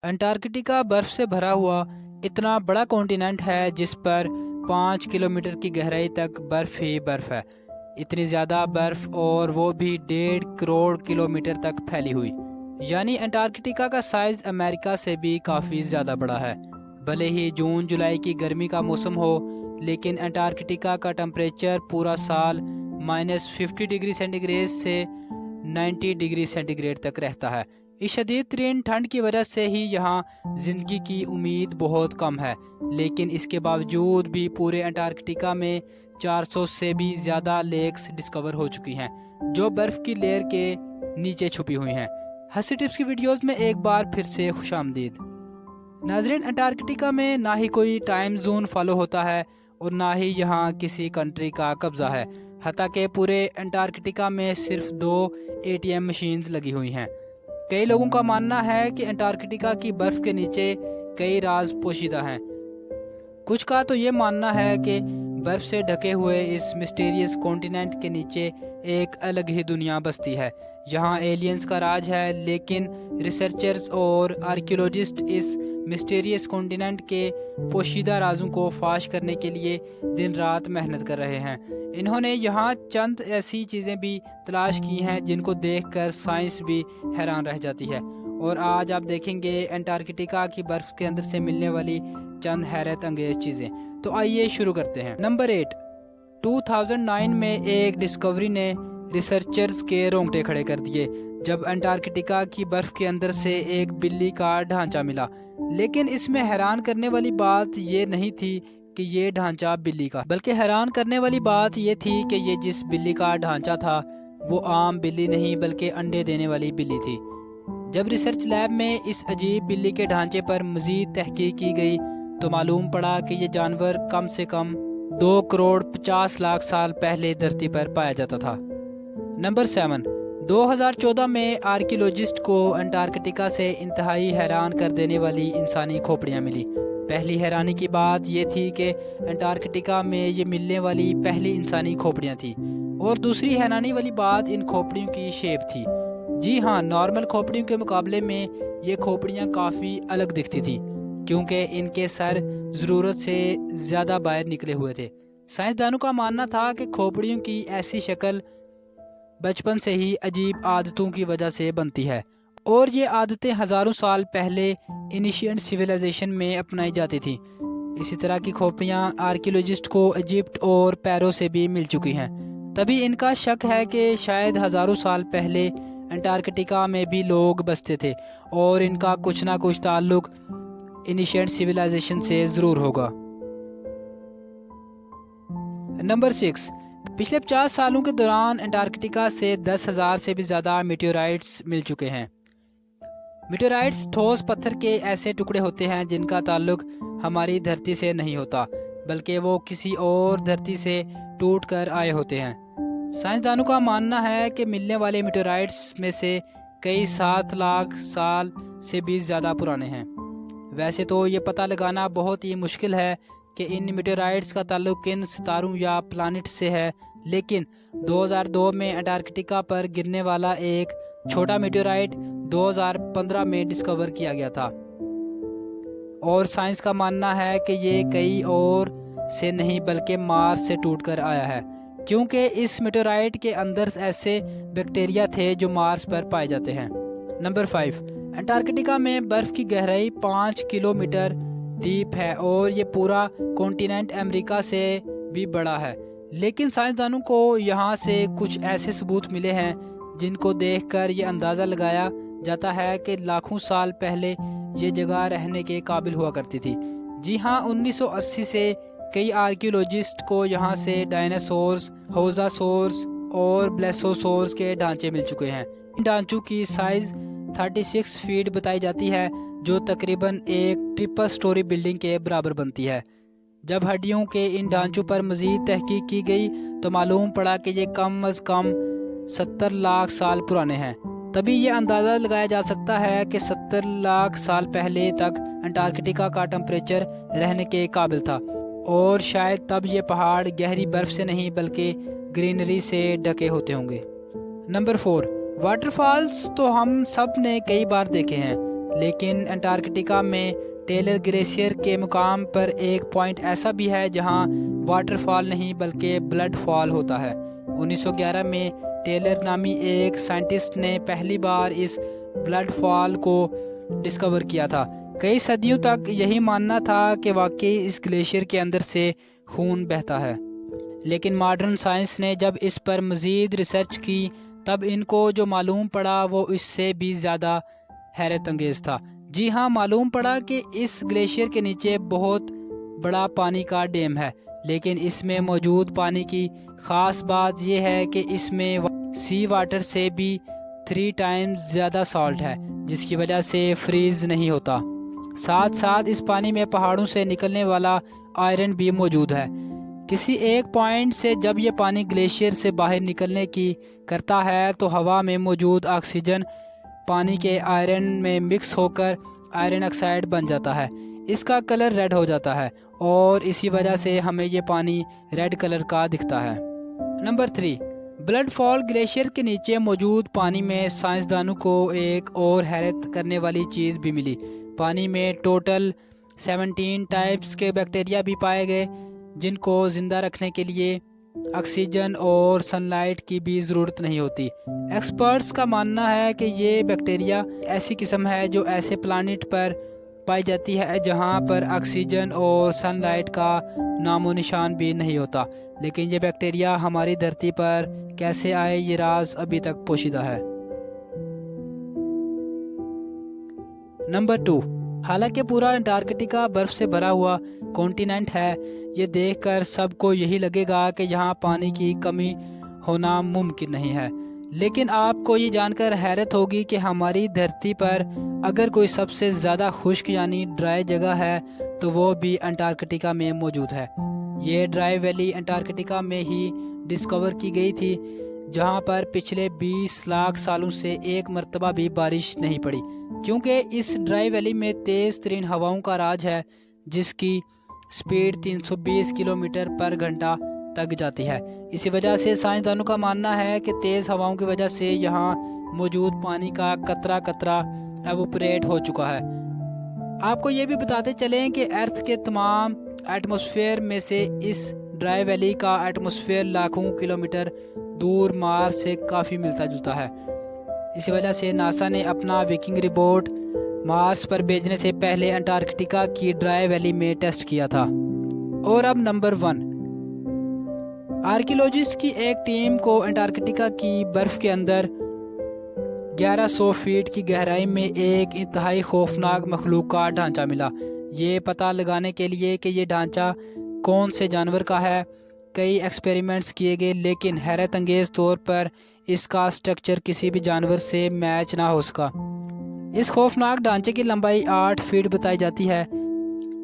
Antarctica बर्फ से भरा हुआ इतना बड़ा कॉन्टिनेंट है जिस पर 5 किलोमीटर की गहराई तक बर्फ ही बर्फ है। इतनी ज़्यादा बर्फ, और वो भी 1.5 करोड़ किलोमीटर तक फैली हुई। यानी अंटार्कटिका का साइज़ अमेरिका से भी काफ़ी ज़्यादा बड़ा है। भले ही जून जुलाई की गर्मी का मौसम हो, लेकिन अंटार्कटिका का टेम्परेचर पूरा साल -50 डिग्री सेंटीग्रेड से 90 डिग्री सेंटीग्रेड तक रहता है। इस शदीद तरीन ठंड की वजह से ही यहाँ ज़िंदगी की उम्मीद बहुत कम है, लेकिन इसके बावजूद भी पूरे अंटार्कटिका में 400 से भी ज़्यादा लेक्स डिस्कवर हो चुकी हैं जो बर्फ़ की लेयर के नीचे छुपी हुई हैं। हंसी टिप्स की वीडियोस में एक बार फिर से खुशामदीद। नाज़रीन, अंटार्कटिका में ना ही कोई टाइम जोन फॉलो होता है और ना ही यहाँ किसी कंट्री का कब्ज़ा है। हत्ता कि पूरे अंटार्कटिका में सिर्फ 2 ATM मशीन्स लगी हुई हैं। कई लोगों का मानना है कि अंटार्कटिका की बर्फ़ के नीचे कई राज पोशीदा हैं। कुछ का तो ये मानना है कि बर्फ़ से ढके हुए इस मिस्टीरियस कॉन्टिनेंट के नीचे एक अलग ही दुनिया बसती है। यहाँ एलियंस का राज है, लेकिन रिसर्चर्स और आर्कियोलॉजिस्ट इस मिस्टीरियस कॉन्टिनेंट के पोशीदा राजों को फाश करने के लिए दिन रात मेहनत कर रहे हैं। इन्होंने यहाँ चंद ऐसी चीज़ें भी तलाश की हैं जिनको देखकर साइंस भी हैरान रह जाती है। और आज आप देखेंगे अंटार्कटिका की बर्फ़ के अंदर से मिलने वाली चंद हैरत अंगेज चीज़ें। तो आइए शुरू करते हैं। नंबर 8, 2009 में एक डिस्कवरी ने रिसर्चर्स के रोंगटे खड़े कर दिए जब अंटार्कटिका की बर्फ़ के अंदर से एक बिल्ली का ढांचा मिला। लेकिन इसमें हैरान करने वाली बात ये नहीं थी कि ये ढांचा बिल्ली का, बल्कि हैरान करने वाली बात ये थी कि ये जिस बिल्ली का ढांचा था वो आम बिल्ली नहीं बल्कि अंडे देने वाली बिल्ली थी। जब रिसर्च लैब में इस अजीब बिल्ली के ढांचे पर मज़ीद तहकीक की गई तो मालूम पड़ा कि ये जानवर कम से कम 2 करोड़ 50 लाख साल पहले धरती पर पाया जाता था। नंबर 7, 2014 में आर्कियोलॉजिस्ट को अंटार्कटिका से इंतहाई हैरान कर देने वाली इंसानी खोपड़ियाँ मिली। पहली हैरानी की बात यह थी कि अंटार्कटिका में ये मिलने वाली पहली इंसानी खोपड़ियाँ थी, और दूसरी हैरानी वाली बात इन खोपड़ियों की शेप थी। जी हाँ, नॉर्मल खोपड़ियों के मुकाबले में ये खोपड़ियाँ काफ़ी अलग दिखती थी क्योंकि इनके सर ज़रूरत से ज़्यादा बाहर निकले हुए थे। साइंसदानों का मानना था कि खोपड़ियों की ऐसी शक्ल बचपन से ही अजीब आदतों की वजह से बनती है, और ये आदतें हज़ारों साल पहले एंशिएंट सिविलाइजेशन में अपनाई जाती थी। इसी तरह की खोपड़ियाँ आर्कियोलॉजिस्ट को इजिप्ट और पैरो से भी मिल चुकी हैं। तभी इनका शक है कि शायद हज़ारों साल पहले अंटार्कटिका में भी लोग बसते थे और इनका कुछ ना कुछ ताल्लुक एंशिएंट सिविलाइजेशन से ज़रूर होगा। नंबर 6, पिछले 50 सालों के दौरान अंटार्कटिका से 10,000 से भी ज़्यादा मीटेओराइट्स मिल चुके हैं। मीटेओराइट्स ठोस पत्थर के ऐसे टुकड़े होते हैं जिनका ताल्लुक हमारी धरती से नहीं होता, बल्कि वो किसी और धरती से टूट कर आए होते हैं। साइंसदानों का मानना है कि मिलने वाले मीटेओराइट्स में से कई 7 लाख साल से भी ज़्यादा पुराने हैं। वैसे तो ये पता लगाना बहुत ही मुश्किल है कि इन मीटेओराइट्स का ताल्लुक किन सितारों या प्लैनेट्स से है, लेकिन 2002 में अंटार्कटिका पर गिरने वाला एक छोटा मीटेओराइट 2015 में डिस्कवर किया गया था, और साइंस का मानना है कि ये कई और से नहीं बल्कि मार्स से टूटकर आया है, क्योंकि इस मीटेओराइट के अंदर ऐसे बैक्टीरिया थे जो मार्स पर पाए जाते हैं। नंबर 5, अंटार्कटिका में बर्फ़ की गहराई 5 किलोमीटर डीप है और ये पूरा कॉन्टिनेंट अमेरिका से भी बड़ा है। लेकिन साइंसदानों को यहाँ से कुछ ऐसे सबूत मिले हैं जिनको देखकर ये अंदाज़ा लगाया जाता है कि लाखों साल पहले ये जगह रहने के काबिल हुआ करती थी। जी हाँ, 1980 से कई आर्कियोलॉजिस्ट को यहाँ से डायनासोर्स, होजासोर्स और ब्लेसोसोर्स के ढांचे मिल चुके हैं। इन ढांचों की साइज़ 36 फीट बताई जाती है, जो तकरीबन एक ट्रिपल स्टोरी बिल्डिंग के बराबर बनती है। जब हड्डियों के इन ढांचों पर मज़ीद तहकीक की गई तो मालूम पड़ा कि ये कम अज़ कम 70 लाख साल पुराने हैं। तभी ये अंदाज़ा लगाया जा सकता है कि 70 लाख साल पहले तक अंटार्कटिका का टेम्परेचर रहने के काबिल था, और शायद तब ये पहाड़ गहरी बर्फ़ से नहीं बल्कि ग्रीनरी से ढके होते होंगे। नंबर 4, वाटरफॉल्स तो हम सब ने कई बार देखे हैं, لیکن انٹارکٹیکا میں ٹیلر گلیشیئر کے مقام پر ایک پوائنٹ ایسا بھی ہے جہاں واٹر فال نہیں بلکہ بلڈ فال ہوتا ہے۔ 1911 میں ٹیلر نامی ایک سائنٹسٹ نے پہلی بار اس بلڈ فال کو ڈسکور کیا تھا۔ کئی صدیوں تک یہی ماننا تھا کہ واقعی اس گلیشیئر کے اندر سے خون بہتا ہے، لیکن ماڈرن سائنس نے جب اس پر مزید ریسرچ کی تب ان کو جو معلوم پڑا وہ اس سے بھی زیادہ حیرت انگیز تھا۔ جی ہاں، معلوم پڑا کہ اس گلیشیئر کے نیچے بہت بڑا پانی کا ڈیم ہے، لیکن اس میں موجود پانی کی خاص بات یہ ہے کہ اس میں سی واٹر سے بھی 3 ٹائمز زیادہ سالٹ ہے، جس کی وجہ سے فریز نہیں ہوتا۔ ساتھ ساتھ اس پانی میں پہاڑوں سے نکلنے والا آئرن بھی موجود ہے۔ کسی ایک پوائنٹ سے جب یہ پانی گلیشیئر سے باہر نکلنے کی کرتا ہے تو ہوا میں موجود آکسیجن پانی کے آئرن میں مکس ہو کر آئرن آکسائڈ بن جاتا ہے۔ اس کا کلر ریڈ ہو جاتا ہے اور اسی وجہ سے ہمیں یہ پانی ریڈ کلر کا دکھتا ہے۔ نمبر 3، بلڈ فال گلیشیئر کے نیچے موجود پانی میں سائنسدانوں کو ایک اور حیرت کرنے والی چیز بھی ملی۔ پانی میں ٹوٹل 17 ٹائپس کے بیکٹیریا بھی پائے گئے جن کو زندہ رکھنے کے لیے آکسیجن اور سن لائٹ کی بھی ضرورت نہیں ہوتی۔ ایکسپرٹس کا ماننا ہے کہ یہ بیکٹیریا ایسی قسم ہے جو ایسے پلانٹ پر پائی جاتی ہے جہاں پر آکسیجن اور سن لائٹ کا نام و نشان بھی نہیں ہوتا، لیکن یہ بیکٹیریا ہماری دھرتی پر کیسے آئے یہ راز ابھی تک پوشیدہ ہے۔ نمبر 2، حالانکہ پورا انٹارکٹیکا برف سے بھرا ہوا کانٹیننٹ ہے، یہ دیکھ کر سب کو یہی لگے گا کہ یہاں پانی کی کمی ہونا ممکن نہیں ہے، لیکن آپ کو یہ جان کر حیرت ہوگی کہ ہماری دھرتی پر اگر کوئی سب سے زیادہ خشک یعنی ڈرائی جگہ ہے تو وہ بھی انٹارکٹیکا میں موجود ہے۔ یہ ڈرائی ویلی انٹارکٹیکا میں ہی ڈسکور کی گئی تھی، جہاں پر پچھلے 20 لاکھ سالوں سے ایک مرتبہ بھی بارش نہیں پڑی، کیونکہ اس ڈرائی ویلی میں تیز ترین ہواؤں کا راج ہے جس کی سپیڈ 320 کلومیٹر پر گھنٹہ تک جاتی ہے۔ اسی وجہ سے سائنسدانوں کا ماننا ہے کہ تیز ہواؤں کی وجہ سے یہاں موجود پانی کا قطرہ قطرہ ایوپوریٹ ہو چکا ہے۔ آپ کو یہ بھی بتاتے چلیں کہ ارتھ کے تمام ایٹماسفیئر میں سے اس ڈرائی ویلی کا ایٹماسفیئر لاکھوں کلومیٹر دور مارس سے کافی ملتا جلتا ہے۔ اسی وجہ سے ناسا نے اپنا ویکنگ رپورٹ مارس پر بھیجنے سے پہلے انٹارکٹیکا کی ڈرائی ویلی میں ٹیسٹ کیا تھا۔ اور اب نمبر 1، آرکیولوجسٹ کی ایک ٹیم کو انٹارکٹیکا کی برف کے اندر 1100 فیٹ کی گہرائی میں ایک انتہائی خوفناک مخلوق کا ڈھانچہ ملا۔ یہ پتہ لگانے کے لیے کہ یہ ڈھانچہ کون سے جانور کا ہے کئی ایکسپیریمنٹس کیے گئے، لیکن حیرت انگیز طور پر اس کا سٹرکچر کسی بھی جانور سے میچ نہ ہو سکا۔ اس خوفناک ڈھانچے کی لمبائی 8 فیٹ بتائی جاتی ہے،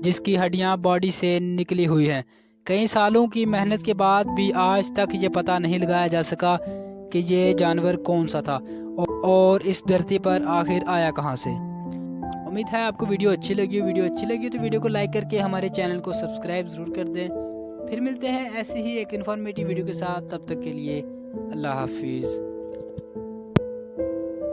جس کی ہڈیاں باڈی سے نکلی ہوئی ہیں۔ کئی سالوں کی محنت کے بعد بھی آج تک یہ پتہ نہیں لگایا جا سکا کہ یہ جانور کون سا تھا اور اس دھرتی پر آخر آیا کہاں سے۔ امید ہے آپ کو ویڈیو اچھی لگی تو ویڈیو کو لائک کر کے ہمارے چینل کو سبسکرائب ضرور کر دیں۔ پھر ملتے ہیں ایسی ہی ایک انفارمیٹیو ویڈیو کے ساتھ، تب تک کے لیے اللہ حافظ۔